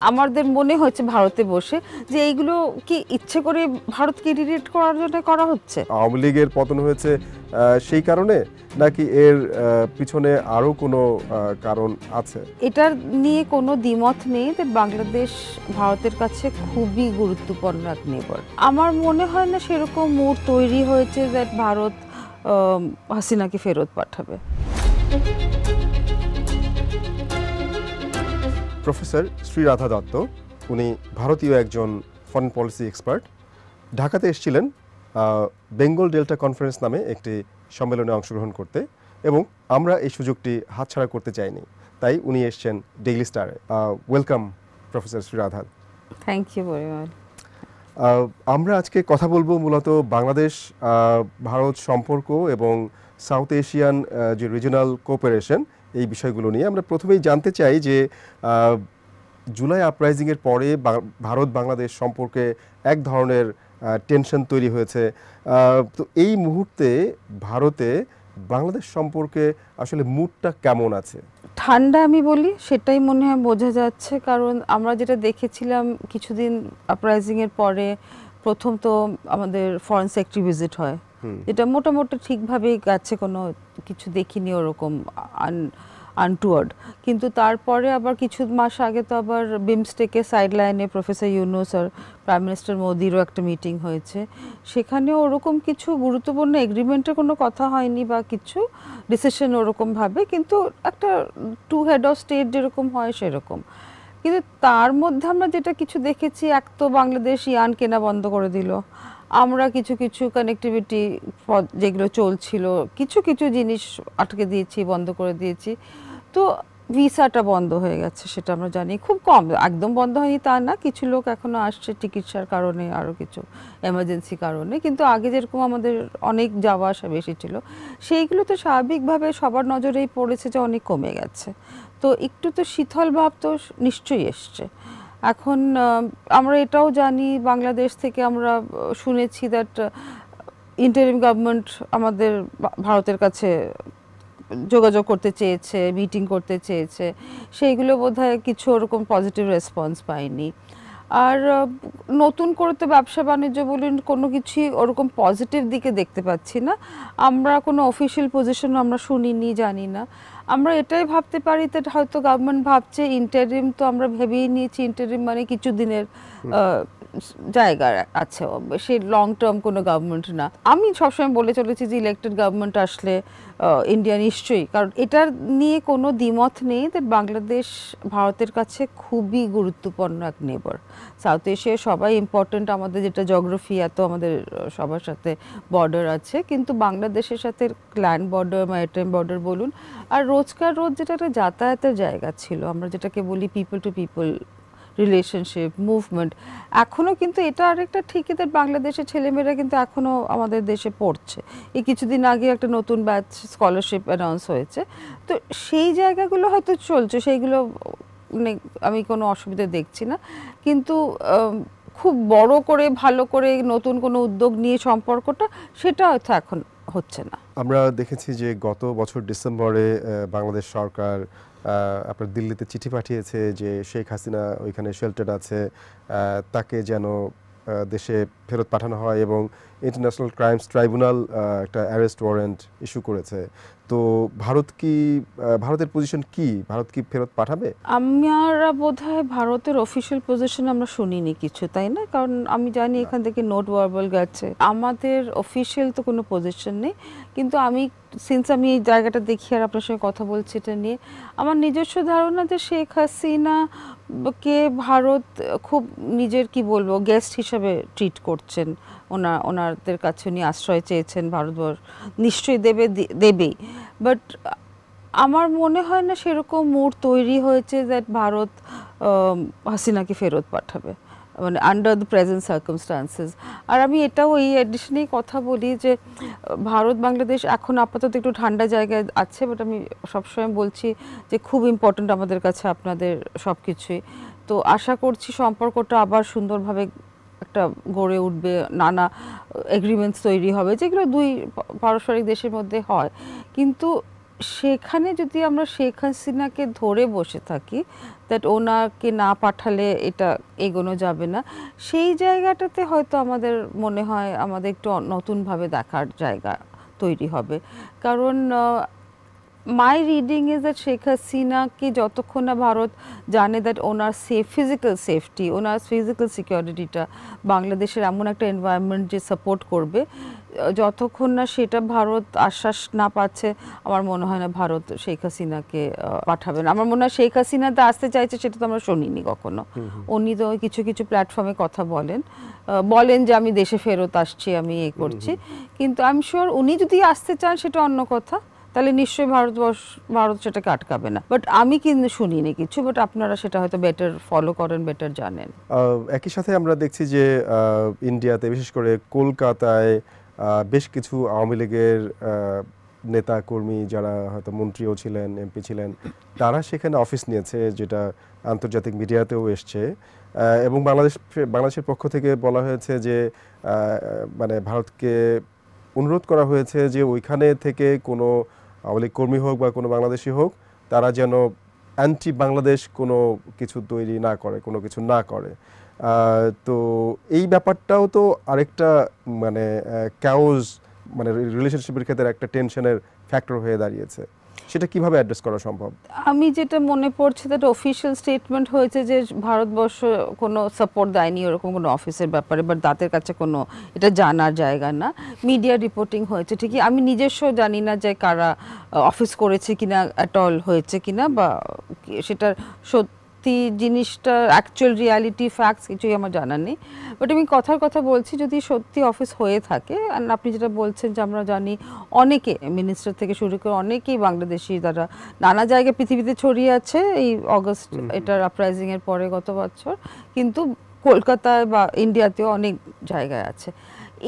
আমাদের মনে হচ্ছে ভারতে বসে যে এইগুলো কি ইচ্ছে করে ভারতকে ইরিটেট করার জন্য করা হচ্ছে। আওয়ামী লীগের পতন হয়েছে সেই কারণে, নাকি এর পিছনে আরো কোনো কারণ আছে? এটার নিয়ে কোনো দ্বিমত নেই যে বাংলাদেশ ভারতের কাছে খুবই গুরুত্বপূর্ণ এক নেবার। আমার মনে হয় না সেরকম মুড তৈরি হয়েছে যে ভারত হাসিনাকে ফেরত পাঠাবে। প্রফেসর শ্রী রাধা দত্ত, উনি ভারতীয় একজন ফরেন পলিসি এক্সপার্ট। ঢাকাতে এসেছিলেন বেঙ্গল ডেল্টা কনফারেন্স নামে একটি সম্মেলনে অংশগ্রহণ করতে, এবং আমরা এই সুযোগটি হাতছাড়া করতে চাইনি, তাই উনি এসছেন ডেইলি স্টারে। Welcome professor Shri Radha. Thank you very much. আমরা আজকে কথা বলবো মূলত বাংলাদেশ ভারত সম্পর্ক এবং সাউথ এশিয়ান যে রিজিওনাল কোঅপারেশন, এই বিষয়গুলো নিয়ে। আমরা প্রথমেই জানতে চাই যে জুলাই আপরাইজিংয়ের পরে ভারত বাংলাদেশ সম্পর্কে এক ধরনের টেনশন তৈরি হয়েছে। তো এই মুহূর্তে ভারতে বাংলাদেশ সম্পর্কে আসলে মুডটা কেমন আছে? ঠান্ডা আমি বলি, সেটাই মনে হয় বোঝা যাচ্ছে। কারণ আমরা যেটা দেখেছিলাম কিছুদিন আপরাইজিংয়ের পরে, প্রথম তো আমাদের ফরেন সেক্রেটারি ভিজিট হয়, যেটা মোটামুটি ঠিকভাবেই গেছে, কোনো কিছু দেখিনি ওরকম আনটুয়ার্ড। কিন্তু তারপরে আবার কিছু মাস আগে তো আবার বিমস্টেকের সাইডলাইনে প্রফেসর ইউনূস আর প্রাইম মিনিস্টার মোদিরও একটা মিটিং হয়েছে। সেখানেও ওরকম কিছু গুরুত্বপূর্ণ এগ্রিমেন্টের কোনো কথা হয়নি বা কিছু ডিসিশন ওরকমভাবে, কিন্তু একটা টু হেড অফ স্টেট যেরকম হয় সেরকম। কিন্তু তার মধ্যে আমরা যেটা কিছু দেখেছি, এক তো বাংলাদেশ ইয়ান কেনা বন্ধ করে দিল, আমরা কিছু কিছু কানেক্টিভিটি যেগুলো চলছিল কিছু কিছু জিনিস আটকে দিয়েছি, বন্ধ করে দিয়েছি। তো ভিসাটা বন্ধ হয়ে গেছে, সেটা আমরা জানি। খুব কম, একদম বন্ধ হয়নি তা না, কিছু লোক এখনো আসছে চিকিৎসার কারণে, আরও কিছু এমার্জেন্সি কারণে। কিন্তু আগে যেরকম আমাদের অনেক যাওয়া আসা বেশি ছিল, সেইগুলো তো স্বাভাবিকভাবে সবার নজরেই পড়েছে যে অনেক কমে গেছে। তো একটু তো শীতল ভাব তো নিশ্চয়ই এসছে। এখন আমরা এটাও জানি, বাংলাদেশ থেকে আমরা শুনেছি দ্যাট ইন্টারিম গভর্নমেন্ট আমাদের ভারতের কাছে যোগাযোগ করতে চেয়েছে, মিটিং করতে চেয়েছে, সেইগুলো বোধহয় কিছু ওরকম পজিটিভ রেসপন্স পায়নি। আর নতুন করে তো ব্যবসা বাণিজ্য বলুন, কোনো কিছুই ওরকম পজিটিভ দিকে দেখতে পাচ্ছি না। আমরা কোনো অফিসিয়াল পজিশন আমরা শুনিনি, জানি না। আমরা এটাই ভাবতে পারি যে হয়তো গভর্নমেন্ট ভাবছে ইন্টারিম, তো আমরা ভেবেই নিয়েছি ইন্টারিম মানে কিছু দিনের জায়গা আছে, সে লং টার্ম কোনো গভর্নমেন্ট না। আমি সবসময় বলে চলেছি যে ইলেক্টেড গভর্নমেন্ট আসলে ইন্ডিয়া নিশ্চয়ই, কারণ এটার নিয়ে কোনো দ্বিমত নেই যে বাংলাদেশ ভারতের কাছে খুবই গুরুত্বপূর্ণ এক নেবার। সাউথ এশিয়ায় সবাই ইম্পর্টেন্ট, আমাদের যেটা জিওগ্রাফি, এত আমাদের সবার সাথে বর্ডার আছে, কিন্তু বাংলাদেশের সাথে ল্যান্ড বর্ডার, ম্যারিটাইম বর্ডার বলুন, আর রোজকার রোজ যেটা একটা যাতায়াতের জায়গা ছিল, আমরা যেটাকে বলি people to people relationship, movement, এখনও কিন্তু এটা আরেকটা ঠিকই যে বাংলাদেশের ছেলেমেয়েরা কিন্তু এখনও আমাদের দেশে পড়ছে। এই কিছুদিন আগে একটা নতুন ব্যাচ স্কলারশিপ অ্যানাউন্স হয়েছে, তো সেই জায়গাগুলো হয়তো চলছে, সেইগুলো আমি কোনো অসুবিধা দেখছি না। কিন্তু খুব বড় করে ভালো করে নতুন কোনো উদ্যোগ নিয়ে সম্পর্কটা, সেটা হয়তো এখন হচ্ছে না। আমরা দেখেছি যে গত বছর ডিসেম্বরে বাংলাদেশ সরকার আপনার দিল্লিতে চিঠি পাঠিয়েছে যে শেখ হাসিনা ওইখানে শেল্টার আছে, তাকে যেন দেশে ফেরত পাঠানো হয়, এবং ইন্টারন্যাশনাল ক্রাইমস ট্রাইব্যুনাল একটা অ্যারেস্ট ওয়ারেন্ট ইস্যু করেছে। তো ভারতের পজিশন কি? ভারত কি ফেরত পাঠাবে? আমরা বোধহয় ভারতের অফিসিয়াল পজিশন আমরা শুনিনি কিছু, তাই না? কারণ আমি জানি এখান থেকে নোট ভার্বাল গেছে, আমাদের অফিসিয়াল তো কোনো পজিশন নেই। কিন্তু আমি আমি এই জায়গাটা দেখি আর আপনার সঙ্গে কথা বলছি এটা নিয়ে, আমার নিজস্ব ধারণা যে শেখ হাসিনা কে ভারত খুব নিজের কি বলবো গেস্ট হিসাবে ট্রিট করছেন। ওনাদের কাছে উনি আশ্রয় চেয়েছেন, ভারতবর্ষ নিশ্চয়ই দেবেই। বাট আমার মনে হয় না সেরকম মুড তৈরি হয়েছে যে ভারত হাসিনাকে ফেরত পাঠাবে, মানে আন্ডার দ্য প্রেজেন্ট সার্কামস্টান্সেস। আর আমি এটাও এই এডিশনেই কথা বলি যে ভারত বাংলাদেশ এখন আপাতত একটু ঠান্ডা জায়গায় আছে, বাট আমি সবসময় বলছি যে খুব ইম্পর্ট্যান্ট আমাদের কাছে আপনাদের সব কিছুই। তো আশা করছি সম্পর্কটা আবার সুন্দরভাবে একটা গড়ে উঠবে, নানা এগ্রিমেন্টস তৈরি হবে, যেগুলো দুই পারস্পরিক দেশের মধ্যে হয়। কিন্তু সেখানে যদি আমরা শেখ হাসিনাকে ধরে বসে থাকি দ্যাট ওনাকে না পাঠালে এটা এগোনো যাবে না, সেই জায়গাটাতে হয়তো আমাদের মনে হয় আমাদের একটু নতুনভাবে দেখার জায়গা তৈরি হবে। কারণ my reading is that Sheikh হাসিনাকে যতক্ষণ না ভারত জানে দ্যাট ওনার ফিজিক্যাল সেফটি, ওনার ফিজিক্যাল সিকিউরিটিটা বাংলাদেশের এমন একটা এনভায়রনমেন্ট যে সাপোর্ট করবে, যতক্ষণ না সেটা ভারত আশ্বাস না পাচ্ছে, আমার মনে হয় না ভারত শেখ হাসিনাকে পাঠাবে না। আমার মনে হয় শেখ হাসিনা তো আসতে চাইছে, সেটা তো আমরা শুনিনি কখনো। উনি তো কিছু কিছু প্ল্যাটফর্মে কথা বলেন যে আমি দেশে ফেরত আসছি, আমি এই করছি, কিন্তু আই এম শিওর উনি যদি আসতে চান সেটা অন্য কথা, তাহলে নিশ্চয়ই ভারত সেটাকে আটকাবে না। বাট আমি কিন্তু শুনিনি কিছু, বাট আপনারা সেটা হয়তো বেটার ফলো করেন, বেটার জানেন। একই সাথে আমরা দেখছি যে ইন্ডিয়াতে বিশেষ করে কলকাতায় বেশ কিছু আওয়ামী লীগের নেতা কর্মী যারা হয়তো মন্ত্রীও ছিলেন, এমপি ছিলেন, তারা সেখানে অফিস নিয়েছে, যেটা আন্তর্জাতিক মিডিয়াতেও এসছে। এবং বাংলাদেশের পক্ষ থেকে বলা হয়েছে যে মানে ভারতকে অনুরোধ করা হয়েছে যে ওইখানে থেকে কোনো আওয়ামী লীগ কর্মী হোক বা কোনো বাংলাদেশি হোক, তারা যেন অ্যান্টি বাংলাদেশ কোনো কিছু তৈরি না করে, কোনো কিছু না করে। তো এই ব্যাপারটাও তো আরেকটা মানে ক্যাওস, মানে রিলেশনশিপের ক্ষেত্রে একটা টেনশনের ফ্যাক্টর হয়ে দাঁড়িয়েছে। সেটা কিভাবে অ্যাড্রেস করা সম্ভব? আমি যেটা মনে পড়ছে that অফিশিয়াল স্টেটমেন্ট হয়েছে যে ভারতবর্ষ কোনো সাপোর্ট দেয়নি ওরকম কোনো অফিসের ব্যাপারে, বাট তাদের কাছে কোনো এটা জানার জায়গা না। মিডিয়া রিপোর্টিং হয়েছে ঠিকই, আমি নিজস্ব জানি না যে কারা অফিস করেছে কিনা, অ্যাট অল হয়েছে কিনা, বা সেটার জিনিসটা অ্যাকচুয়াল রিয়ালিটি ফ্যাক্টস কিছুই আমার জানা নেই। বাট আমি কথার কথা বলছি, যদি সত্যি অফিস হয়ে থাকে, অ্যান্ড আপনি যেটা বলছেন যে আমরা জানি অনেকে, মিনিস্টার থেকে শুরু করে অনেকেই বাংলাদেশি তারা নানা জায়গায় পৃথিবীতে ছড়িয়ে আছে এই অগস্ট এটার আপরাইজিংয়ের পরে গত বছর, কিন্তু কলকাতায় বা ইন্ডিয়াতেও অনেক জায়গায় আছে।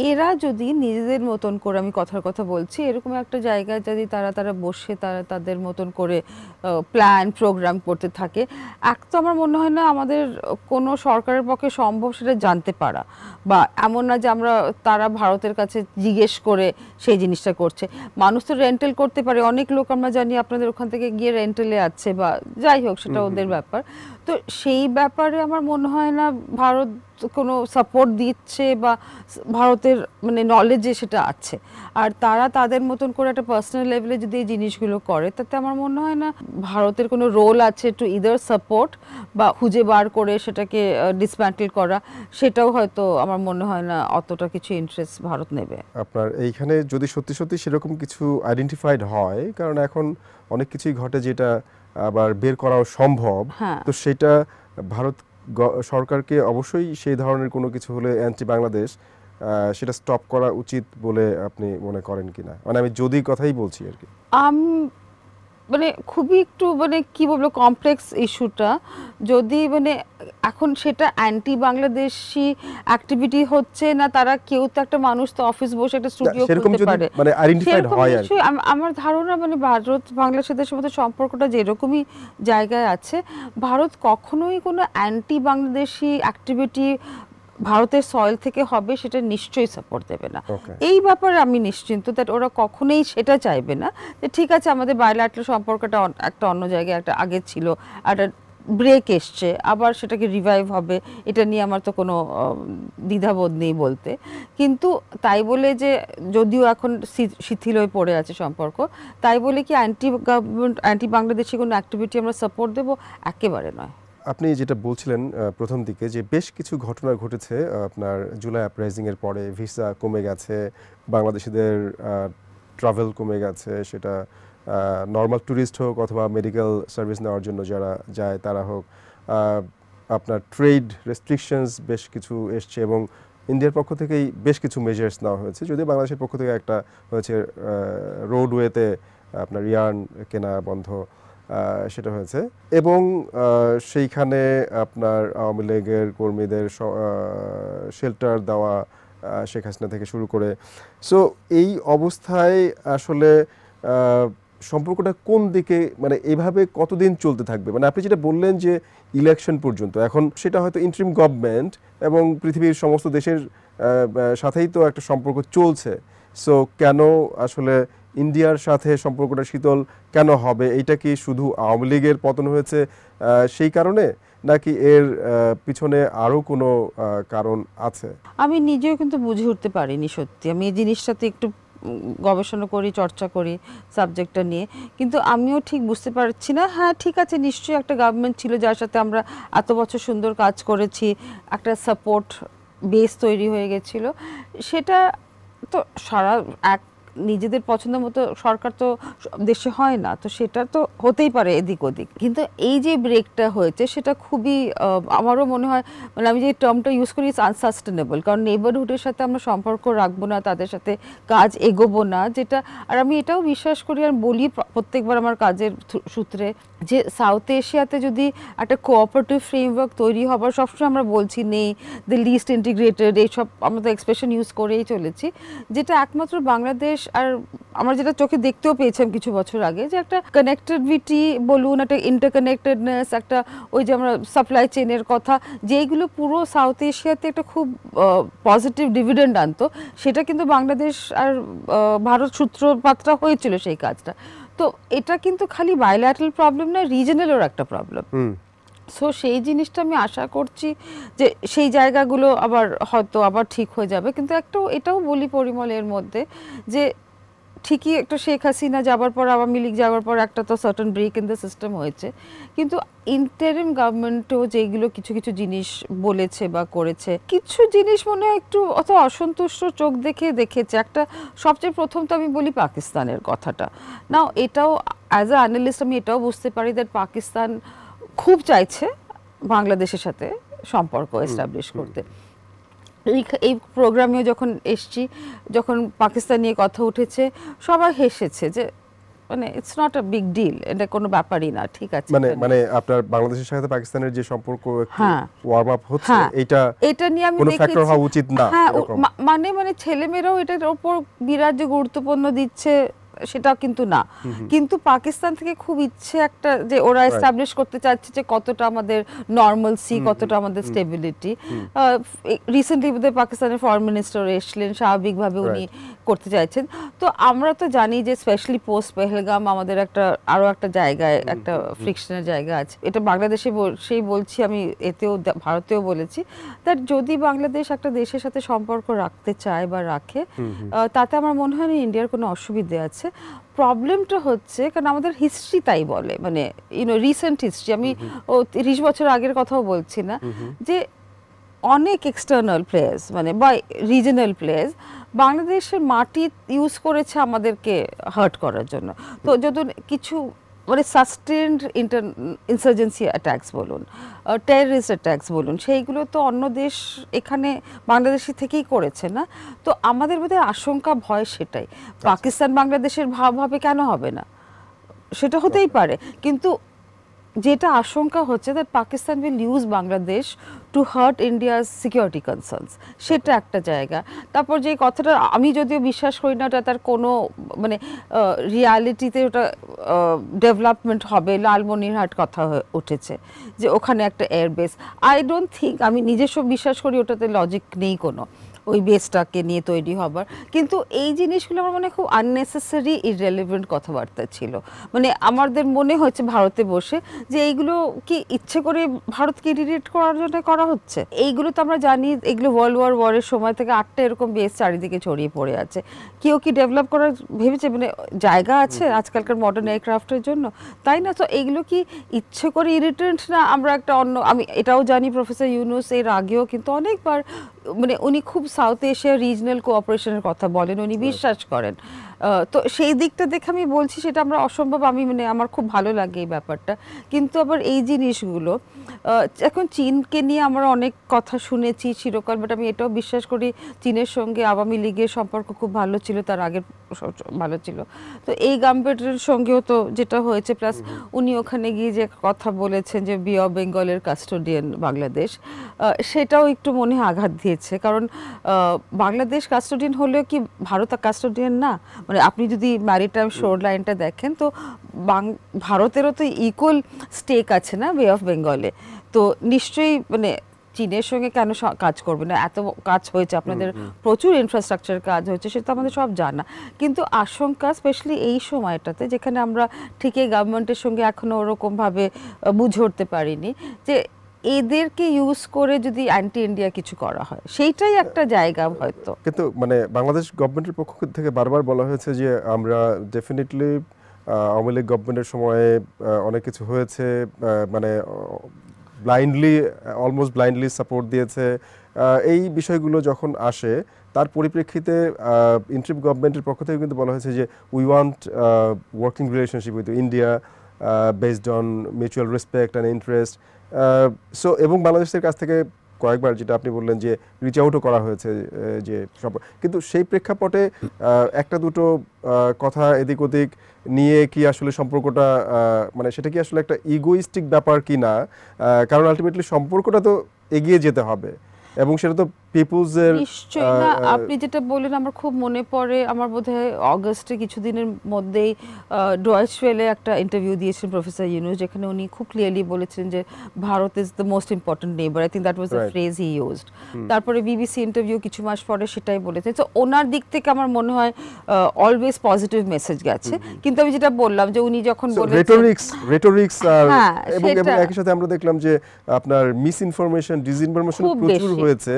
এরা যদি নিজেদের মতন করে, আমি কথার কথা বলছি, এরকম একটা জায়গায় যদি তারা বসে তাদের মতন করে প্ল্যান প্রোগ্রাম করতে থাকে, এক তো আমার মনে হয় না আমাদের কোনো সরকারের পক্ষে সম্ভব সেটা জানতে পারা, বা এমন না যে আমরা তারা ভারতের কাছে জিজ্ঞেস করে সেই জিনিসটা করছে। মানুষ তো রেন্টাল করতে পারে, অনেক লোক আমরা জানি আপনাদের ওখান থেকে গিয়ে রেন্টালে আছে, বা যাই হোক সেটা ওদের ব্যাপার। তো সেই ব্যাপারে আমার মনে হয় না ভারত কোনো সাপোর্ট দিচ্ছে, বা ভারতের মানে নলেজে সেটা আছে। আর তারা তাদের মতন করে একটা পার্সোনাল লেভেলে যদি এই জিনিসগুলো করে, তাতে আমার মনে হয় না ভারতের কোনো রোল আছে টু ইদার সাপোর্ট বা খুঁজে বার করে সেটাকে ডিসম্যান্টেল করা, সেটাও হয়তো আমার মনে হয় না অতটা কিছু ইন্টারেস্ট ভারত নেবে। আপনার এইখানে যদি সত্যি সত্যি সেরকম কিছু আইডেন্টিফাইড হয়, কারণ এখন অনেক কিছুই ঘটে যেটা আবার বের করাও সম্ভব, তো সেটা ভারত সরকারকে অবশ্যই সেই ধরনের কোনো কিছু হলে অ্যান্টি বাংলাদেশ সেটা স্টপ করা উচিত বলে আপনি মনে করেন কিনা? মানে আমি যদি কথাই বলছি আর কি, মানে খুবই একটু মানে কি বলবো কমপ্লেক্স ইস্যুটা। যদি মানে এখন সেটা অ্যান্টি বাংলাদেশি অ্যাক্টিভিটি হচ্ছে না, তারা কেউ তো একটা মানুষ তো অফিস বসে একটা স্টুডিও খুলতে পারে, মানে আইডেন্টিফাইড হয় আর আমার ধারণা মানে ভারত বাংলাদেশের মধ্যে সম্পর্কটা যেরকমই জায়গায় আছে, ভারত কখনোই কোনো অ্যান্টি বাংলাদেশি অ্যাক্টিভিটি ভারতের সয়েল থেকে হবে সেটা নিশ্চয়ই সাপোর্ট দেবে না। এই ব্যাপারে আমি নিশ্চিন্ত দ্যাট ওরা কখনোই সেটা চাইবে না যে ঠিক আছে আমাদের বাইলাটারাল সম্পর্কটা একটা অন্য জায়গায় একটা আগে ছিল, একটা ব্রেক এসছে, আবার সেটাকে রিভাইভ হবে, এটা নিয়ে আমার তো কোনো দ্বিধাবোধ নেই বলতে। কিন্তু তাই বলে যে যদিও এখন শিথিল হয়ে পড়ে আছে সম্পর্ক, তাই বলে কি অ্যান্টি গভর্নমেন্ট অ্যান্টি বাংলাদেশি কোনো অ্যাক্টিভিটি আমরা সাপোর্ট দেবো? একেবারে নয়। আপনি যেটা বলছিলেন প্রথম দিকে যে বেশ কিছু ঘটনা ঘটেছে আপনার জুলাই আপরাইজিংয়ের পরে, ভিসা কমে গেছে, বাংলাদেশিদের ট্রাভেল কমে গেছে, সেটা নর্মাল ট্যুরিস্ট হোক অথবা মেডিকেল সার্ভিস নেওয়ার জন্য যারা যায় তারা হোক, আপনার ট্রেড রেস্ট্রিকশনস বেশ কিছু এসছে এবং ইন্ডিয়ার পক্ষ থেকেই বেশ কিছু মেজার্স নেওয়া হয়েছে, যদিও বাংলাদেশের পক্ষ থেকে একটা হয়েছে রোডওয়েতে আপনার ইয়ার্ন কেনা বন্ধ, সেটা হয়েছে। এবং সেইখানে আপনার আওয়ামী লীগের কর্মীদের শেল্টার দেওয়া শেখ হাসিনা থেকে শুরু করে। সো এই অবস্থায় আসলে সম্পর্কটা কোন দিকে, মানে এইভাবে কতদিন চলতে থাকবে? মানে আপনি যেটা বললেন যে ইলেকশন পর্যন্ত, এখন সেটা হয়তো ইন্টারিম গভর্নমেন্ট এবং পৃথিবীর সমস্ত দেশের সাথেই তো একটা সম্পর্ক চলছে। সো কেন আসলে ইন্ডিয়ার সাথে সম্পর্কটা শীতল কেন হবে? এটা কি শুধু আওয়ামী লীগের পতন হয়েছে সেই কারণে, নাকি এর পিছনে আরও কোনো কারণ আছে? আমি নিজেও কিন্তু বুঝে উঠতে পারিনি সত্যি। আমি এই জিনিসটাতে একটু গবেষণা করি, চর্চা করি সাবজেক্টটা নিয়ে, কিন্তু আমিও ঠিক বুঝতে পারছি না। হ্যাঁ ঠিক আছে, নিশ্চয়ই একটা গভর্নমেন্ট ছিল যার সাথে আমরা এত বছর সুন্দর কাজ করেছি, একটা সাপোর্ট বেস তৈরি হয়ে গেছিল। সেটা তো সারা এক নিজেদের পছন্দ মতো সরকার তো দেশে হয় না, তো সেটা তো হতেই পারে এদিক ওদিক, কিন্তু এই যে ব্রেকটা হয়েছে সেটা খুবই আমারও মনে হয়, মানে আমি যে টার্মটা ইউজ করি ইটস আনসাস্টেনেবল, কারণ নেবারহুডের সাথে আমরা সম্পর্ক রাখবো না, তাদের সাথে কাজ এগোবো না, যেটা আর আমি এটাও বিশ্বাস করি আর বলি প্রত্যেকবার আমার কাজের সূত্রে যে সাউথ এশিয়াতে যদি একটা কোঅপারেটিভ ফ্রেমওয়ার্ক তৈরি হবার, সবসময় আমরা বলছি নেই, দ্য লিস্ট ইন্টিগ্রেটেড, এইসব আমরা তো এক্সপ্রেশন ইউজ করেই চলেছি, যেটা একমাত্র বাংলাদেশ আর আমরা যেটা চোখে দেখতেও পেয়েছিলাম কিছু বছর আগে, যে একটা কানেক্টিভিটি বলুন, একটা ইন্টারকানেক্টেডনেস, একটা ওই যে আমরা সাপ্লাই চেনের কথা, যেইগুলো পুরো সাউথ এশিয়াতে একটা খুব পজিটিভ ডিভিডেন্ড আনতো, সেটা কিন্তু বাংলাদেশ আর ভারত সূত্রপাতটা হয়েছিল সেই কাজটা। তো এটা কিন্তু খালি বায়োল্যাটারাল প্রবলেম না, রিজনালের একটা প্রবলেম। সো সেই জিনিসটা আমি আশা করছি যে সেই জায়গাগুলো আবার হয়তো আবার ঠিক হয়ে যাবে। কিন্তু একটা এটাও বলি পরিমল এর মধ্যে, যে ঠিকই একটা শেখ হাসিনা যাবার পর, আওয়ামী লীগ যাওয়ার পর একটা তো certain break in the system হয়েছে, কিন্তু ইন্টারিম গভর্নমেন্টও যেগুলো কিছু কিছু জিনিস বলেছে বা করেছে, কিছু জিনিস মনে হয় একটু অত অসন্তুষ্ট চোখ দেখেছে। একটা সবচেয়ে প্রথম তো আমি বলি পাকিস্তানের কথাটা। নাও এটাও অ্যাজ আ অ্যানালিস্ট আমি এটাও বুঝতে পারি দ্যাট পাকিস্তান খুব চাইছে বাংলাদেশের সাথে সম্পর্ক এস্টাবলিশ করতে। এই প্রোগ্রামেও যখন এসছি, যখন পাকিস্তান নিয়ে কথা উঠেছে, সবাই হেসেছে যে মানে it's not a big deal, এটা কোনো ব্যাপারই না, ঠিক আছে। মানে আপনার বাংলাদেশের সাথে পাকিস্তানের যে সম্পর্ক ওয়ার্ম আপ হচ্ছে, এটা নিয়ে আমি কোনো ফ্যাক্টর হওয়া উচিত না। হ্যাঁ, মানে ছেলেমেয়েরাও এটার উপর বিরাট যে গুরুত্বপূর্ণ দিচ্ছে সেটা কিন্তু না, কিন্তু পাকিস্তান থেকে খুব ইচ্ছে একটা যে ওরা এস্টাবলিশ করতে চাচ্ছে যে কতটা আমাদের নরমালসি, কতটা আমাদের স্টেবিলিটি। রিসেন্টলি বোধহয় পাকিস্তানের ফরেন মিনিস্টার এসলেন, স্বাভাবিকভাবে উনি করতে চাইছেন। তো আমরা তো জানি যে স্পেশালি পোস্ট পেহেলগাম আমাদের একটা আরো একটা জায়গায় একটা ফ্রিকশনের জায়গা আছে। এটা বাংলাদেশে সেই বলছি, আমি এতেও ভারতেও বলেছি, দ্যাট যদি বাংলাদেশ একটা দেশের সাথে সম্পর্ক রাখতে চায় বা রাখে, তাতে আমার মনে হয় না ইন্ডিয়ার কোনো অসুবিধে আছে। প্রবলেমটা হচ্ছে কারণ আমাদের হিস্ট্রি তাই বলে, মানে রিসেন্ট হিস্ট্রি, আমি 30 বছর আগের কথাও বলছি না, যে অনেক এক্সটার্নাল প্লেয়ার্স মানে বা রিজনাল প্লেয়ার্স বাংলাদেশের মাটি ইউজ করেছে আমাদেরকে হার্ট করার জন্য। তো যদি কিছু মানে সাস্টেন্ড ইনসার্জেন্সি অ্যাটাকস বলুন, টেররিস্ট অ্যাটাকস বলুন, সেইগুলো তো অন্য দেশ এখানে বাংলাদেশি থেকেই করেছে না। তো আমাদের বোধহয় আশঙ্কা ভয় সেটাই, পাকিস্তান বাংলাদেশের ভাবে কেন হবে না, সেটা হতেই পারে, কিন্তু যেটা আশঙ্কা হচ্ছে that Pakistan will use Bangladesh to hurt India's security concerns, সেটা একটা জায়গা। তারপর যে কথাটা আমি যদিও বিশ্বাস করি না ওটা তার কোনো মানে রিয়ালিটিতে ওটা ডেভেলপমেন্ট হবে, লালমনিরহাট কথা উঠেছে যে ওখানে একটা এয়ারবেস, আই ডোন্ট থিঙ্ক, আমি নিজস্ব বিশ্বাস করি ওটাতে লজিক নেই কোনো ওই বেসটাকে নিয়ে তৈরি হবার, কিন্তু এই জিনিসগুলো আমার মনে খুব আননেসেসারি ইররেলেভেন্ট কথাবার্তা ছিল। মানে আমাদের মনে হচ্ছে ভারতে বসে যে এইগুলো কি ইচ্ছে করে ভারতকে ইরিটেট করার জন্য করা হচ্ছে। এইগুলো তো আমরা জানি, এগুলো ওয়ার্ল্ড ওয়ারের সময় থেকে 8টা এরকম বেস চারিদিকে ছড়িয়ে পড়ে আছে। কেউ কি ডেভেলপ করার ভেবেছে, মানে জায়গা আছে আজকালকার মডার্ন এয়ারক্রাফটের জন্য, তাই না? তো এইগুলো কি ইচ্ছে করে ইরিটেন্ট না? আমরা একটা অন্য, আমি এটাও জানি প্রফেসর ইউনুস এর আগেও কিন্তু অনেকবার মানে উনি খুব সাউথ এশিয়া রিজনাল কোঅপারেশনের কথা বলেন, উনি বিশ্বাস করেন। তো সেই দিকটা দেখে আমি বলছি সেটা আমরা অসম্ভব, আমি মানে আমার খুব ভালো লাগে এই ব্যাপারটা। কিন্তু আবার এই জিনিসগুলো এখন চীনকে নিয়ে আমরা অনেক কথা শুনেছি চিরকাল, বাট আমি এটাও বিশ্বাস করি চীনের সঙ্গে আওয়ামী লীগের সম্পর্ক খুব ভালো ছিল, তার আগের ভালো ছিল। তো এই গভর্নমেন্টের সঙ্গেও তো যেটা হয়েছে, প্লাস উনি ওখানে গিয়ে যে কথা বলেছেন যে বে অফ বেঙ্গলের কাস্টোডিয়ান বাংলাদেশ, সেটাও একটু মনে আঘাত দিয়েছে। কারণ বাংলাদেশ কাস্টোডিয়ান হলেও কি ভারত কাস্টোডিয়ান না? মানে আপনি যদি ম্যারিটাইম শোর লাইনটা দেখেন তো ভারতেরও তো ইকুয়াল স্টেক আছে না বে অফ বেঙ্গলে। তো নিশ্চয়ই মানে চীনের সঙ্গে কেন কাজ করবে না, এত কাজ হয়েছে আপনাদের, প্রচুর ইনফ্রাস্ট্রাকচার কাজ হয়েছে, সেটা আমাদের সব জানা। কিন্তু আশঙ্কা স্পেশালি এই সময়টাতে যেখানে আমরা ঠিকই গভর্নমেন্টের সঙ্গে এখনো ওরকমভাবে বুঝে উঠতে পারিনি, যে এদেরকে ইউজ করে যদি অ্যান্টি ইন্ডিয়া কিছু করা হয়, সেইটাই একটা জায়গা হয়তো। কিন্তু মানে বাংলাদেশ গভর্নমেন্টের পক্ষ থেকে বারবার বলা হয়েছে যে আমরা ডেফিনেটলি আওয়ামী লীগ গভর্নমেন্টের সময়ে অনেক কিছু হয়েছে, মানে ব্লাইন্ডলি, অলমোস্ট ব্লাইন্ডলি সাপোর্ট দিয়েছে। এই বিষয়গুলো যখন আসে তার পরিপ্রেক্ষিতে ইন্টারিম গভর্নমেন্টের পক্ষ থেকে কিন্তু বলা হয়েছে যে we want working relationship with India based on mutual respect and interest. So এবং বাংলাদেশের কাছ থেকে কয়েকবার, যেটা আপনি বললেন যে রিচ আউটও করা হয়েছে, যে সব, কিন্তু সেই প্রেক্ষাপটে একটা দুটো কথা এদিক ওদিক নিয়ে কি আসলে সম্পর্কটা, মানে সেটা কি আসলে একটা ইগোইস্টিক ব্যাপার কি না? কারণ আলটিমেটলি সম্পর্কটা তো এগিয়ে যেতে হবে এবং সেটা তো পিপলসের। নিশ্চয়ই না, আপনি যেটা বললেন আমার খুব মনে পড়ে, আমার বোধহয় অগস্টে কিছুদিনের মধ্যেই ডয়েচ ওয়েলে একটা ইন্টারভিউ দিয়েছেন প্রফেসর ইউনুস, যেখানে উনি খুব ক্লিয়ারলি বলেছেন যে Bharat is the most important neighbour. I think that was the phrase he used. তারপরে বিবিসি ইন্টারভিউ কিছু মাস পরে সেটাই বলেছেন। তো ওনার দিক থেকে আমার মনে হয় অলওয়েজ পজিটিভ মেসেজ গেছে। কিন্তু আমি যেটা বললাম যে উনি যখন বলেছেন রেটোরিক্স এবং একই সাথে আমরা দেখলাম যে আপনার মিস ইনফরমেশন, ডিসইনফরমেশন প্রচুর হয়েছে।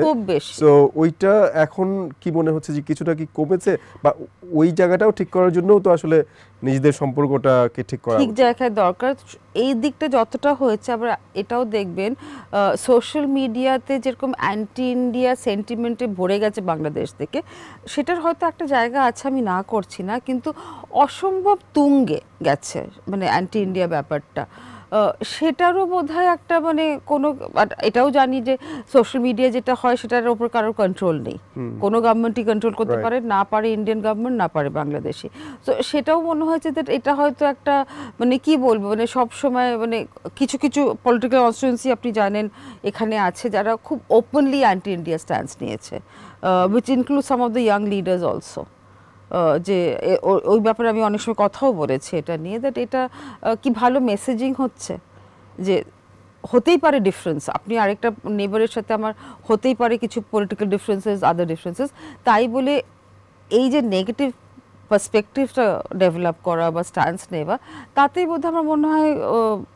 সো ওইটা এখন কি মনে হচ্ছে যে কিছুটা কি কমেছে, বা ওই জায়গাটাও ঠিক করার জন্যও তো আসলে নিজেদের সম্পর্কটাকে ঠিক করা ঠিক জায়গায় দরকার। এই দিকটা যতটা হয়েছে, আবার এটাও দেখবেন সোশ্যাল মিডিয়াতে যেরকম অ্যান্টি ইন্ডিয়া সেন্টিমেন্টে ভরে গেছে বাংলাদেশ থেকে, সেটার হয়তো একটা জায়গা আছে, আমি না করছি না, কিন্তু অসম্ভব তুঙ্গে গেছে মানে অ্যান্টি ইন্ডিয়া ব্যাপারটা। সেটারও বোধহয় একটা মানে কোনো, এটাও জানি যে সোশ্যাল মিডিয়া যেটা হয় সেটার উপর কারোর কন্ট্রোল নেই, কোনো গভর্নমেন্টই কন্ট্রোল করতে পারে না, পারে ইন্ডিয়ান গভর্নমেন্ট, না পারে বাংলাদেশি। তো সেটাও মনে হয়েছে যে এটা হয়তো একটা মানে কি বলবো, মানে সব সময় মানে কিছু কিছু পলিটিক্যাল কনস্টিটিউয়েন্সি আপনি জানেন এখানে আছে যারা খুব ওপেনলি অ্যান্টি ইন্ডিয়া স্ট্যান্স নিয়েছে, which include some of the young leaders also. যে ওই ব্যাপারে আমি অনেক সময় কথাও বলেছি এটা নিয়ে, দ্যাট এটা কি ভালো মেসেজিং হচ্ছে যে হতেই পারে ডিফারেন্স, আপনি আরেকটা নেবারের সাথে আমার হতেই পারে কিছু পলিটিক্যাল ডিফারেন্সেস, আদার ডিফারেন্সেস, তাই বলে এই যে নেগেটিভ পার্সপেক্টিভটা ডেভেলপ করা বা স্ট্যান্স নেওয়া, তাতেই বোধহয় আমার মনে হয়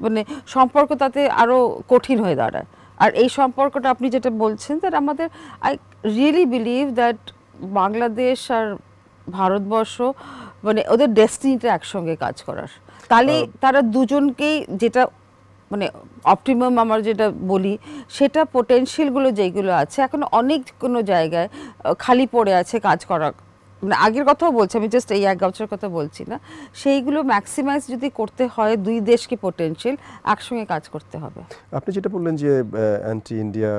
মানে সম্পর্ক তাতে আরও কঠিন হয়ে দাঁড়ায়। আর এই সম্পর্কটা আপনি যেটা বলছেন, দ্যাট আমাদের, I really believe that Bangladesh আর ভারতবর্ষ মানে ওদের ডেস্টিনিটা একসঙ্গে কাজ করার, তাহলে তারা দুজনকেই যেটা মানে অপটিমাম আমার যেটা বলি, সেটা পোটেনশিয়ালগুলো যেগুলো আছে এখন অনেক কোনো জায়গায় খালি পড়ে আছে কাজ করা, মানে আগের কথাও বলছি আমি, জাস্ট এই এক বছরের কথা বলছি না, সেইগুলো ম্যাক্সিমাইজ যদি করতে হয় দুই দেশকে পোটেনশিয়াল একসঙ্গে কাজ করতে হবে। আপনি যেটা বললেন যে অ্যান্টি ইন্ডিয়া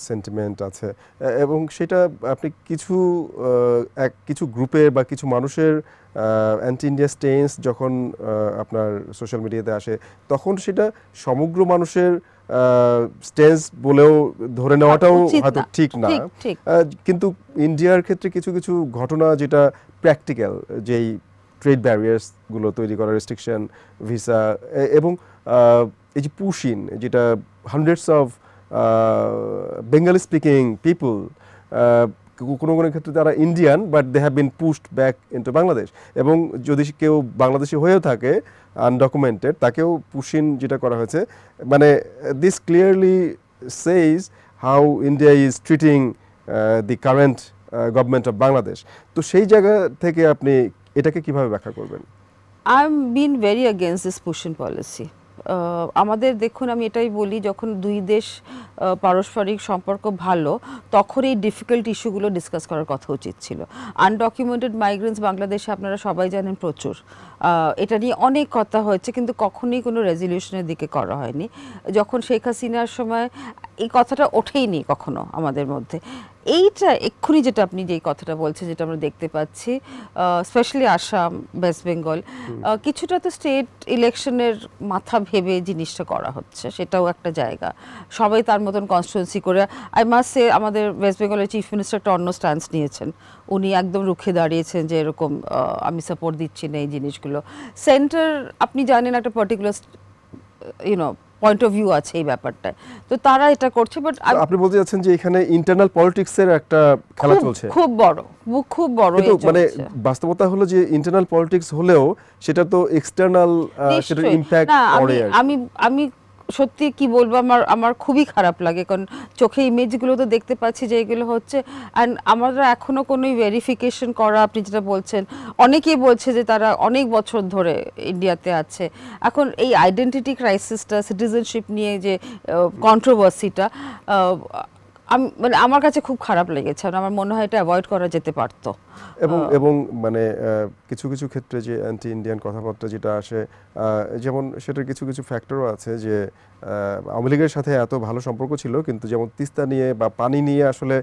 সেন্টিমেন্ট আছে, এবং সেটা আপনি কিছু গ্রুপের বা কিছু মানুষের অ্যান্টি ইন্ডিয়া স্টেন্স যখন আপনার সোশ্যাল মিডিয়াতে আসে, তখন সেটা সমগ্র মানুষের স্টেন্স বলেও ধরে নেওয়াটাও হয়তো ঠিক না। কিন্তু ইন্ডিয়ার ক্ষেত্রে কিছু কিছু ঘটনা যেটা প্র্যাকটিক্যাল, যেই ট্রেড ব্যারিয়ার্সগুলো তৈরি করা, রেস্ট্রিকশন, ভিসা, এবং এই যে পুশিন, যেটা hundreds of Bengali speaking people, কোনো কোনো ক্ষেত্রে তারা Indian but they have been pushed back into Bangladesh, এবং যদি কেউ বাংলাদেশি হয়েও থাকে আনডকুমেন্টেড, তাকেও পুশিন যেটা করা হয়েছে, মানে this clearly সেইজ how India is treating the current government of Bangladesh. তো সেই জায়গা থেকে আপনি এটাকে কিভাবে ব্যাখ্যা করবেন? I am been very against this pushing policy. আমাদের দেখুন, আমি এটাই বলি, যখন দুই দেশ পারস্পরিক সম্পর্ক ভালো, তখন এই ডিফিকাল্ট ইস্যুগুলো ডিসকাস করার কথা উচিত ছিল। আনডকুমেন্টেড মাইগ্রেন্টস বাংলাদেশে আপনারা সবাই জানেন প্রচুর, এটা নিয়ে অনেক কথা হয়েছে, কিন্তু কখনোই কোনো রেজলিউশনের দিকে করা হয়নি। যখন শেখ হাসিনার সময় এই কথাটা ওঠেইনি কখনো আমাদের মধ্যে। এইটা এক্ষুনি যেটা আপনি যেই কথাটা বলছেন, যেটা আমরা দেখতে পাচ্ছি স্পেশালি আসাম, ওয়েস্ট বেঙ্গল, কিছুটা তো স্টেট ইলেকশনের মাথা ভেবে জিনিসটা করা হচ্ছে, সেটাও একটা জায়গা। সবাই তার মতন কনস্টিটুয়েন্সি করে, আই মাস্ট সে আমাদের ওয়েস্ট বেঙ্গলের চিফ মিনিস্টার একটা অন্য স্ট্যান্স নিয়েছেন, উনি একদম রুখে দাঁড়িয়েছেন যে এরকম আমি সাপোর্ট দিচ্ছি না এই জিনিসগুলো। সেন্টার আপনি জানেন একটা পার্টিকুলার পয়েন্ট অফ ভিউ আছে এই ব্যাপারটায়, তো তারা এটা করছে। বাট আপনি বলতে যাচ্ছেন যে এখানে ইন্টারনাল পলিটিক্সের একটা খেলা চলছে, খুব বড় কিন্তু মানে বাস্তবতা হলো যে ইন্টারনাল পলিটিক্স হলেও সেটা তো এক্সটার্নাল সেটার ইমপ্যাক্ট পড়ে। আমি সত্যি কি বলবো, আমার খুবই খারাপ লাগে, কারণ চোখে ইমেজগুলো তো দেখতে পাচ্ছি যে এগুলো হচ্ছে, অ্যান্ড আমরা এখনো কোনো ভেরিফিকেশন করা, আপনি যেটা বলছেন, অনেকেই বলছে যে তারা অনেক বছর ধরে ইন্ডিয়াতে আছে। এখন এই আইডেন্টিটি ক্রাইসিসটা, সিটিজেনশিপ নিয়ে যে কন্ট্রোভার্সিটা, মানে আমার কাছে খুব খারাপ লেগেছে। আমার মনে হয় এটা অ্যাভয়েড করা যেতে পারতো। এবং মানে কিছু কিছু ক্ষেত্রে যে অ্যান্টি ইন্ডিয়ান কথাবার্তা যেটা আসে, যেমন সেটার কিছু কিছু ফ্যাক্টরও আছে যে আওয়ামী লীগের সাথে এত ভালো সম্পর্ক ছিল, কিন্তু যেমন তিস্তা নিয়ে বা পানি নিয়ে আসলে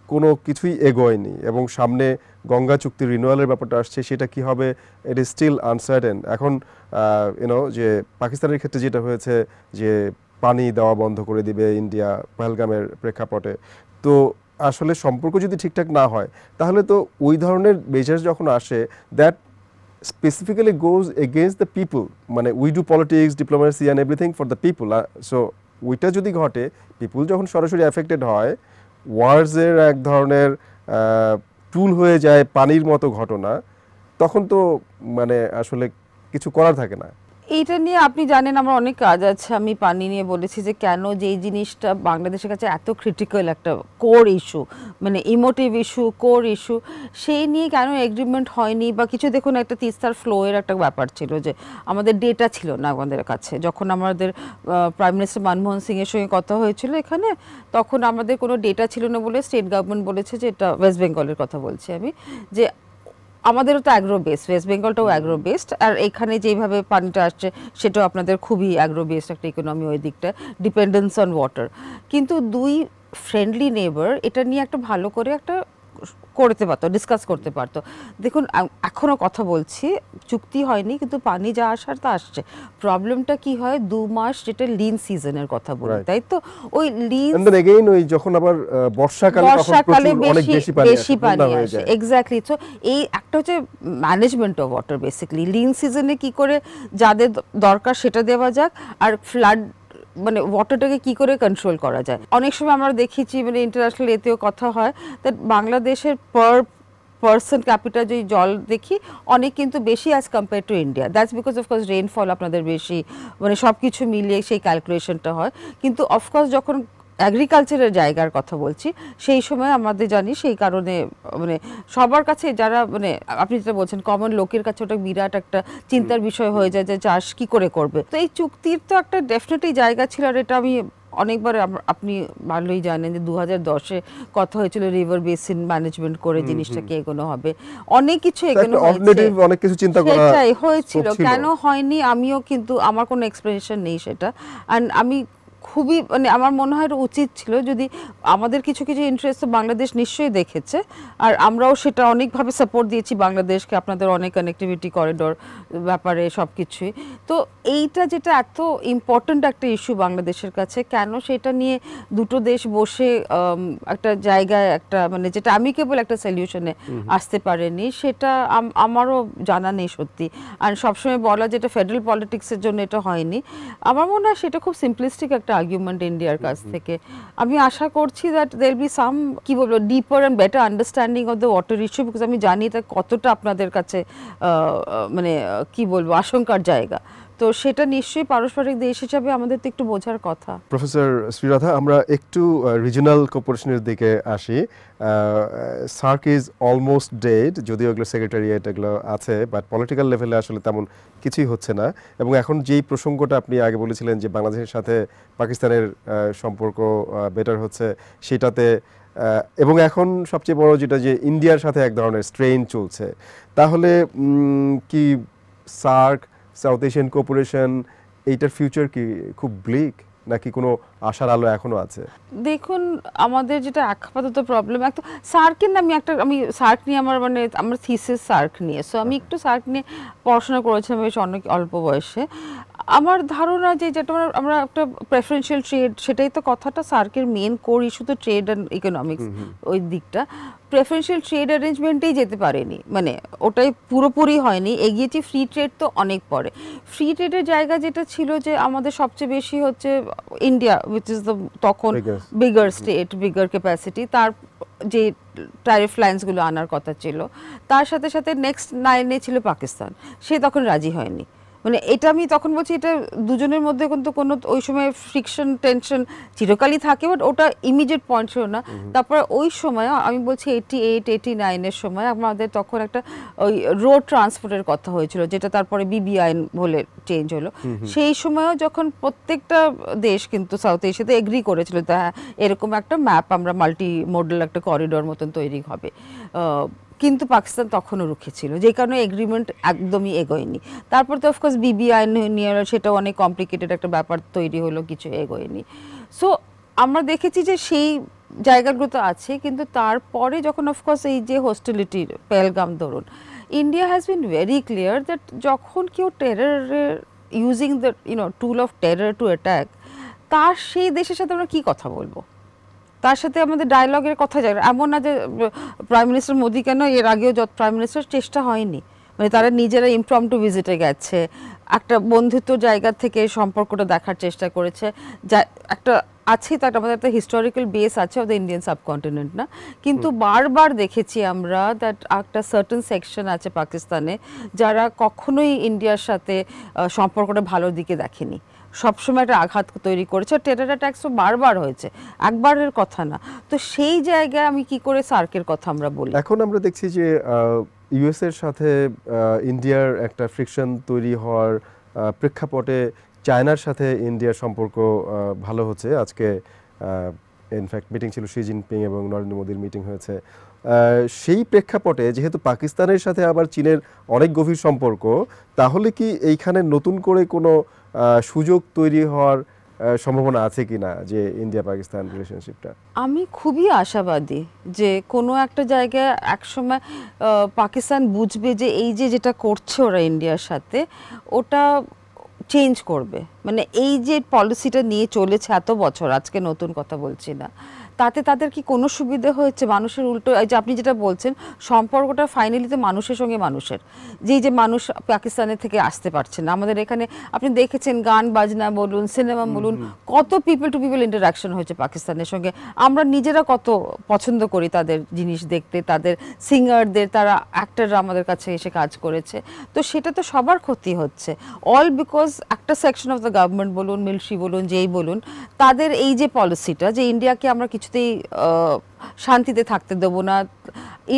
কোনো কিছুই এগোয়নি, এবং সামনে গঙ্গা চুক্তি রিনিউয়ালের ব্যাপারটা আসছে, সেটা কি হবে ইট ইজ স্টিল আনসার্টেন। এখন যে পাকিস্তানের ক্ষেত্রে যেটা হয়েছে যে পানি দেওয়া বন্ধ করে দিবে ইন্ডিয়া পহেলগামের প্রেক্ষাপটে, তো আসলে সম্পর্ক যদি ঠিকঠাক না হয় তাহলে তো ওই ধরনের মেজার্স যখন আসে, that specifically goes against the people, মানে we do politics, diplomacy and everything for the people. So ওইটা যদি ঘটে, পিপল যখন সরাসরি অ্যাফেক্টেড হয়, ওয়ার্ডসের এক ধরনের টুল হয়ে যায় পানির মতো ঘটনা, তখন তো মানে আসলে কিছু করার থাকে না। এইটা নিয়ে আপনি জানেন আমার অনেক কাজ আছে, আমি পানি নিয়ে বলেছি যে কেন যে এই জিনিসটা বাংলাদেশের কাছে এত ক্রিটিক্যাল একটা কোর ইস্যু, মানে ইমোটিভ ইস্যু, কোর ইস্যু, সেই নিয়ে কেন এগ্রিমেন্ট হয়নি বা কিছু। দেখুন, একটা তিস্তার ফ্লোয়ের একটা ব্যাপার ছিল যে আমাদের ডেটা ছিল না আমাদের কাছে, যখন আমাদের প্রাইম মিনিস্টার মনমোহন সিংয়ের সঙ্গে কথা হয়েছিল এখানে, তখন আমাদের কোনো ডেটা ছিল না বলে স্টেট গভর্নমেন্ট বলেছে যে, এটা ওয়েস্ট বেঙ্গলের কথা বলছি আমি, যে আমাদেরও তো অ্যাগ্রো বেসড, ওয়েস্ট বেঙ্গলটাও অ্যাগ্রো বেসড, আর এখানে যেভাবে পানিটা আসছে সেটাও আপনাদের খুবই অ্যাগ্রো বেসড একটা ইকোনমি, ওই দিকটা ডিপেন্ডেন্স অন ওয়াটার। কিন্তু দুই ফ্রেন্ডলি নেবার এটা নিয়ে একটা ভালো করে একটা করতে পারতো, ডিসকাস করতে পারতো। দেখুন, এখনও কথা বলছি, চুক্তি হয়নি কিন্তু পানি যা আসার তা আসছে। প্রবলেমটা কি হয়, 2 মাস যেটা লিন সিজনের কথা বলি, তাই তো, ওই লিন ওই যখন আবার বর্ষাকালে অনেক বেশি পানি আসে, এক্স্যাক্টলি। সো এই একটা হচ্ছে management of water, basically lean সিজনে কি করে যাদের দরকার সেটা দেওয়া যাক, আর ফ্লাড মানে ওয়াটারটাকে কি করে কন্ট্রোল করা যায়। অনেক সময় আমরা দেখেছি, মানে ইন্টারন্যাশনাল এতেও কথা হয়, দ্যাট বাংলাদেশের পার পার্সন ক্যাপিটা যে জল দেখি অনেক কিন্তু বেশি as compare to India. That's because of course rainfall আপনাদের বেশি, মানে সব কিছু মিলিয়ে সেই ক্যালকুলেশনটা হয়। কিন্তু অফকোর্স যখন অ্যাগ্রিকালচারের জায়গার কথা বলছি, সেই সময় আমাদের জানি, সেই কারণে মানে সবার কাছে যারা, মানে আপনি যেটা বলছেন কমন লোকের কাছে ওটা বিরাট একটা চিন্তার বিষয় হয়ে যায় যে চাষ কি করে করবে। তো এই চুক্তির তো একটা ডেফিনেটলি জায়গা ছিল, আর এটা আমি অনেকবার, আপনি ভালোই জানেন যে 2010-এ কথা হয়েছিল রিভার বেসিন ম্যানেজমেন্ট করে জিনিসটাকে এগোনো হবে, অনেক কিছু এগোনো হয়েছে, অনেক কিছু চিন্তা করা হয়েছিল, কেন হয়নি আমিও কিন্তু আমার কোনো এক্সপ্লেনেশন নেই সেটা। অ্যান্ড আমি খুবই, মানে আমার মনে হয় উচিত ছিল, যদি আমাদের কিছু কিছু ইন্টারেস্ট তো বাংলাদেশ নিশ্চয়ই দেখেছে, আর আমরাও সেটা অনেকভাবে সাপোর্ট দিয়েছি বাংলাদেশকে, আপনাদের অনেক কানেক্টিভিটি করিডোর ব্যাপারে সব কিছুই। তো এইটা যেটা এত ইম্পর্ট্যান্ট একটা ইস্যু বাংলাদেশের কাছে, কেন সেটা নিয়ে দুটো দেশ বসে একটা জায়গায় একটা, মানে যেটা আমি কেবল একটা সলিউশনে আসতে পারেনি, সেটা আমারও জানা নেই সত্যি। আর সবসময় বলা যেটা ফেডারেল পলিটিক্সের জন্য এটা হয়নি, আমার মনে হয় সেটা খুব সিম্পলিস্টিক একটা আর্গুমেন্ট ইন্ডিয়ার কাছ থেকে। আমি আশা করছি দ্যাট দেয়ার বি সাম, কি বলবো, deeper and better understanding of the water issue, because আমি জানি এটা কতটা আপনাদের কাছে মানে কি বলবো আশঙ্কার জায়গা। তো সেটা নিশ্চয়ই পারস্পরিক দেশ হিসাবে আমাদের তো একটু বোঝার কথা। প্রফেসর শ্রীরাধা, আমরা একটু রিজিওনাল কোঅপারেশনের দিকে আসি। সার্ক ইজ অলমোস্ট ডেড, যদিও এগুলো সেক্রেটারিয়েট এগুলো আছে, বাট পলিটিক্যাল লেভেলে আসলে তেমন কিছুই হচ্ছে না। এবং এখন যেই প্রসঙ্গটা আপনি আগে বলেছিলেন যে বাংলাদেশের সাথে পাকিস্তানের সম্পর্ক বেটার হচ্ছে, সেটাতে এবং এখন সবচেয়ে বড় যেটা যে ইন্ডিয়ার সাথে এক ধরনের স্ট্রেইন চলছে, তাহলে কি সার্ক, সাউথ এশিয়ান কোঅপারেশন, এইটার ফিউচার কি খুব ব্লিক, নাকি কোনো আশার আলো এখনো আছে? দেখুন, আমাদের যেটা আপাতত প্রবলেম, একটা সার্কের না, আমি সার্ক নিয়ে আমার থিসিস সার্ক নিয়ে, সো আমি একটু সার্ক নিয়ে পড়াশোনা করেছিলাম বেশ অনেক অল্প বয়সে। আমার ধারণা যে যেটা আমরা একটা প্রেফারেন্সিয়াল ট্রেড, সেটাই তো কথাটা, সার্কের মেন কোর ইস্যু তো ট্রেড অ্যান্ড ইকোনমিক্স, ওই দিকটা প্রেফারেন্সিয়াল ট্রেড অ্যারেঞ্জমেন্টেই যেতে পারেনি, মানে ওটাই পুরোপুরি হয়নি, এগিয়েছি ফ্রি ট্রেড তো অনেক পরে। ফ্রি ট্রেডের জায়গা যেটা ছিল যে আমাদের সবচেয়ে বেশি হচ্ছে ইন্ডিয়া, উইচ ইজ দ্য তখন বিগার স্টেট, বিগার ক্যাপাসিটি, তার যে ট্যারিফ লাইন্সগুলো আনার কথা ছিল, তার সাথে সাথে নেক্সট লাইনে ছিল পাকিস্তান, সে তখন রাজি হয়নি। মানে এটা আমি তখন বলছি, এটা দুজনের মধ্যে কিন্তু কোনো ওই সময় ফ্রিকশন টেনশন চিরকালই থাকে, বাট ওটা ইমিডিয়েট পয়েন্ট ছিল না। তারপরে ওই সময় আমি বলছি 88-89-এর সময় আমাদের তখন একটা ওই রোড ট্রান্সপোর্টের কথা হয়েছিল, যেটা তারপরে বিবিআইন বলে চেঞ্জ হলো। সেই সময়ও যখন প্রত্যেকটা দেশ কিন্তু সাউথ এশিয়াতে এগ্রি করেছিল, হ্যাঁ এরকম একটা ম্যাপ আমরা মাল্টি মডেল একটা করিডোর মতন তৈরি হবে, কিন্তু পাকিস্তান তখনও রুখেছিল, যে কারণে এগ্রিমেন্ট একদমই এগোয়নি। তারপর তো অফকোর্স বিবিআই নিয়ে সেটাও অনেক কমপ্লিকেটেড একটা ব্যাপার তৈরি হলো, কিছু এগোয়নি। সো আমরা দেখেছি যে সেই জায়গাগুলো তো আছে, কিন্তু তারপরে যখন অফকোর্স এই যে হোস্টিলিটির পেহেলগাম ধরুন, India has been very clear that যখন কেউ টেররের using the tool of terror to attack, তার সেই দেশের সাথে আমরা কী কথা বলবো, তার সাথে আমাদের ডায়লগের কথা যায়। এমন না যে প্রাইম মিনিস্টার মোদি কেন, এর আগেও যত প্রাইম মিনিস্টার চেষ্টা হয়নি, মানে তারা নিজেরা ইমপ্রম্পটু ভিজিটে গেছে, একটা বন্ধুত্ব জায়গা থেকে সম্পর্কটা দেখার চেষ্টা করেছে, যা একটা আছে, তার আমাদের একটা হিস্টোরিক্যাল বেস আছে অফ দ্য ইন্ডিয়ান সাবকন্টিনেন্ট না, কিন্তু বারবার দেখেছি আমরা দ্যাট একটা সার্টেন সেকশন আছে পাকিস্তানে যারা কখনোই ইন্ডিয়ার সাথে সম্পর্কটা ভালোর দিকে দেখেনি, সবসময় একটা আঘাত তৈরি করেছে। টেরর অ্যাটাকসও বারবার হয়েছে, একবারের কথা না। তো সেই জায়গায় আমি কি করে সার্কের কথা আমরা বলি? এখন আমরা দেখছি যে ইউএস এর সাথে ইন্ডিয়ার একটা ফ্রিকশন তৈরি হওয়ার প্রেক্ষাপটে চায়নার সাথে ইন্ডিয়ার সম্পর্ক ভালো হচ্ছে। আজকে ইনফ্যাক্ট মিটিং ছিল, শি জিনপিং এবং নরেন্দ্র মোদীর মিটিং হয়েছে। সেই প্রেক্ষাপটে যেহেতু পাকিস্তানের সাথে আবার চীনের অনেক গভীর সম্পর্ক, তাহলে কি এইখানে নতুন করে কোনো সুযোগ তৈরি হওয়ার সম্ভাবনা আছে কিনা, যে ইন্ডিয়া পাকিস্তান রিলেশনশিপটা? আমি খুবই আশাবাদী যে কোনো একটা জায়গায় একসময় পাকিস্তান বুঝবে যে এই যে যেটা করছে ওরা ইন্ডিয়ার সাথে, ওটা চেঞ্জ করবে। মানে এই যে পলিসিটা নিয়ে চলেছে এত বছর, আজকে নতুন কথা বলছি না, তাতে তাদের কি কোনো সুবিধা হয়েছে? মানুষের উল্টো, এই যে আপনি যেটা বলছেন, সম্পর্কটা ফাইনালি তো মানুষের সঙ্গে মানুষের, যে মানুষ পাকিস্তানের থেকে আসতে পারছে না, আমাদের এখানে আপনি দেখেছেন গান বাজনা বলুন, সিনেমা বলুন, কত পিপল টু পিপল ইন্টারাকশন হয়েছে পাকিস্তানের সঙ্গে। আমরা নিজেরা কত পছন্দ করি তাদের জিনিস দেখতে, তাদের সিঙ্গারদের, তারা অ্যাক্টররা আমাদের কাছে এসে কাজ করেছে। তো সেটা তো সবার ক্ষতি হচ্ছে, অল বিকজ একটা সেকশন অফ দ্য গভর্নমেন্ট বলুন, মিলিটারি বলুন, যেই বলুন, তাদের এই যে পলিসিটা যে ইন্ডিয়াকে আমরা কিছুতেই শান্তিতে থাকতে দেবো না।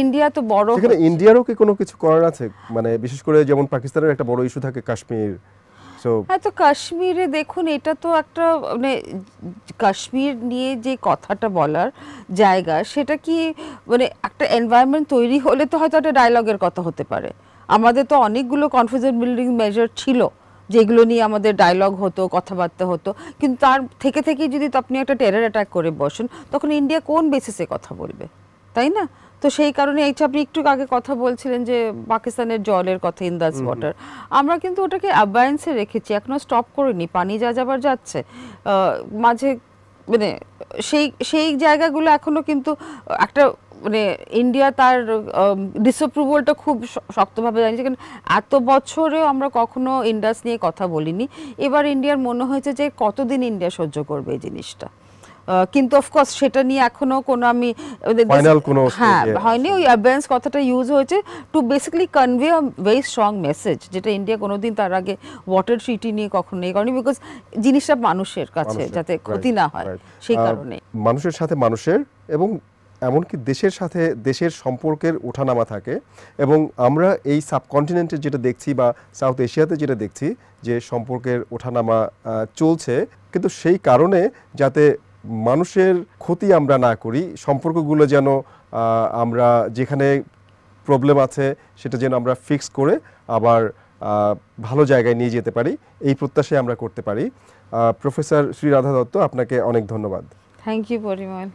ইন্ডিয়া তো বড়, সেখানে ইন্ডিয়ারও কি কোনো কিছু করার আছে? মানে বিশেষ করে যেমন পাকিস্তানের একটা বড় ইস্যু থাকে কাশ্মীর। হ্যাঁ, তো কাশ্মীরে দেখুন, এটা তো একটা মানে কাশ্মীর নিয়ে যে কথাটা বলার জায়গা, সেটা কি মানে একটা এনভায়রনমেন্ট তৈরি হলে তো হয়তো একটা ডায়লগের কথা হতে পারে। আমাদের তো অনেকগুলো কনফিডেন্স বিল্ডিং মেজার ছিল যেগুলো নিয়ে আমাদের ডায়লগ হতো, কথাবার্তা হতো, কিন্তু তার থেকে যদি আপনি একটা টেরর অ্যাটাক করে বসেন, তখন ইন্ডিয়া কোন বেসিসে কথা বলবে, তাই না? তো সেই কারণে এই আপনি একটু আগে কথা বলছিলেন যে পাকিস্তানের জলের কথা, ইন্দাস ওয়াটার, আমরা কিন্তু ওটাকে অ্যাবায়েন্সে রেখেছি, এখনো স্টপ করিনি, পানি যা যাবার যাচ্ছে মাঝে, মানে সেই জায়গাগুলো এখনো কিন্তু একটা মানে ইন্ডিয়া তার ডিসঅ্যাপ্রুভালটা খুব শক্তভাবে জানিয়েছে, কারণ এত বছরেও আমরা কখনো ইন্ডাস নিয়ে কথা বলিনি। এবার ইন্ডিয়ার মনে হয়েছে যে কতদিন ইন্ডিয়া সহ্য করবে এই জিনিসটা, কিন্তু অফকোর্স সেটা নিয়ে এখনো কোনো আমি হ্যাঁ হয়নি। ওই অ্যাডভান্স কথাটা ইউজ হয়েছে to basically convey a very strong message, যেটা ইন্ডিয়া কোনোদিন তার আগে ওয়াটার ট্রিটি নিয়ে কখনো নেই করেনি, বিকজ জিনিসটা মানুষের কাছে যাতে ক্ষতি না হয় সেই কারণে। মানুষের সাথে মানুষের এবং এমনকি দেশের সাথে দেশের সম্পর্কের ওঠানামা থাকে, এবং আমরা এই সাবকন্টিনেন্টে যেটা দেখছি বা সাউথ এশিয়াতে যেটা দেখছি যে সম্পর্কের ওঠানামা চলছে, কিন্তু সেই কারণে যাতে মানুষের ক্ষতি আমরা না করি, সম্পর্কগুলো যেন আমরা যেখানে প্রবলেম আছে সেটা যেন আমরা ফিক্স করে আবার ভালো জায়গায় নিয়ে যেতে পারি, এই প্রত্যাশায় আমরা করতে পারি। প্রফেসর শ্রী রাধা দত্ত, আপনাকে অনেক ধন্যবাদ। Thank you Parimal.